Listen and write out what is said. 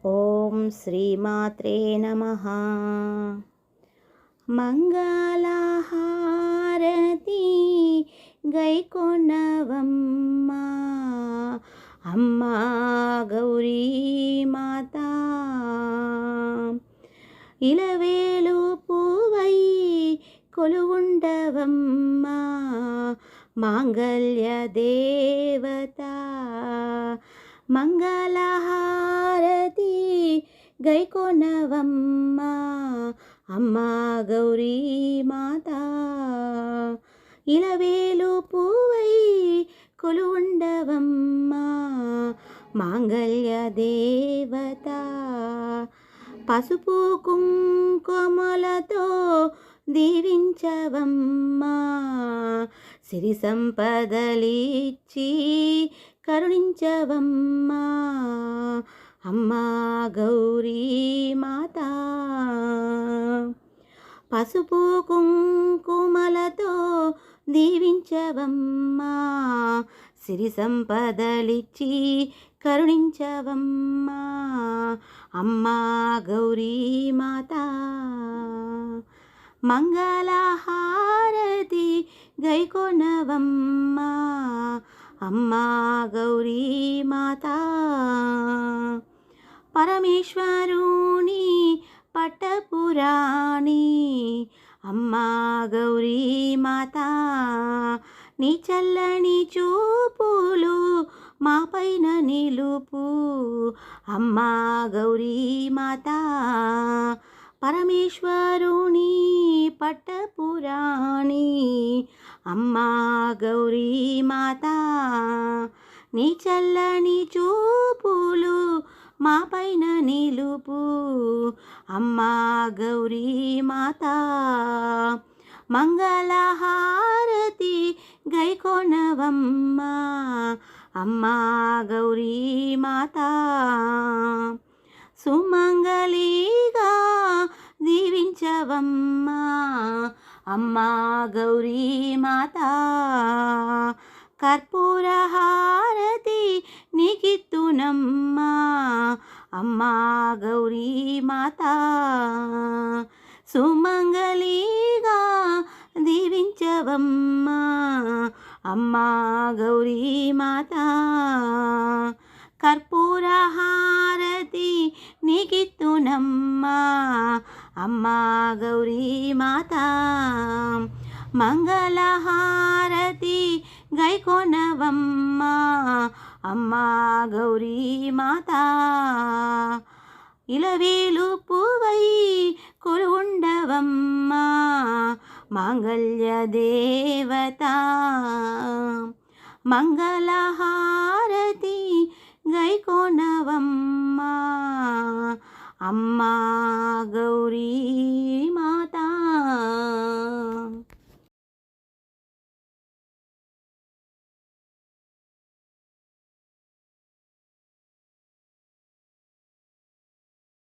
ఓం శ్రీమాత్రే నమః. మంగళహారతి గైకొనవమ్మ అమ్మా గౌరీ మాత. ఇలవేలు పూవై కొలువుండవమ్మ మాంగళ్య దేవత. మంగళహారతి గైకొనవమ్మ అమ్మా గౌరీ మాత. ఇలవేలు పూవై కొలువుండవమ్మ మాంగళ్య దేవత. పసుపు కుంకుమలతో దీవించవమ్మా సిరి సంపదలిచ్చి కరుణించవమ్మా అమ్మా గౌరీ మాత. పసుపు కుంకుమలతో దీవించవమ్మా సిరి సంపదలిచ్చి కరుణించవమ్మా అమ్మా గౌరీ మాత. మంగళహారతి గైకొనవమ్మ అమ్మా గౌరీ మాత. పరమేశ్వరుని పట్టపురాణి అమ్మా గౌరీ మాత. నీ చల్లని చూపులు మా పైన నిలుపు అమ్మా గౌరీ మాత. పరమేశ్వరుని పట్టపురాణి అమ్మా గౌరీ మాత. నీ చల్లని చూపులు మా పైన నిలుపు అమ్మా గౌరీ మాత. మంగళహారతి గైకొనవమ్మ అమ్మా గౌరీ మాత. సుమంగళిగా దీవించవమ్మా అమ్మా గౌరీ మాత. కర్పూరహారతి నీకిత్తునమ్మా అమ్మా గౌరీ మాత. సుమంగళిగా దీవించవమ్మా అమ్మా గౌరీ మాత. కర్పూరహారతి నీకిత్తునమ్మా అమ్మా గౌరీ మాత. మంగళహారతి గైకొనవమ్మ అమ్మా గౌరీ మాత. ఇలవేలు పూవై కొలువుండవమ్మ మాంగళ్య దేవత. మంగళహారతి గైకొనవమ్మ అమ్మా గౌరీ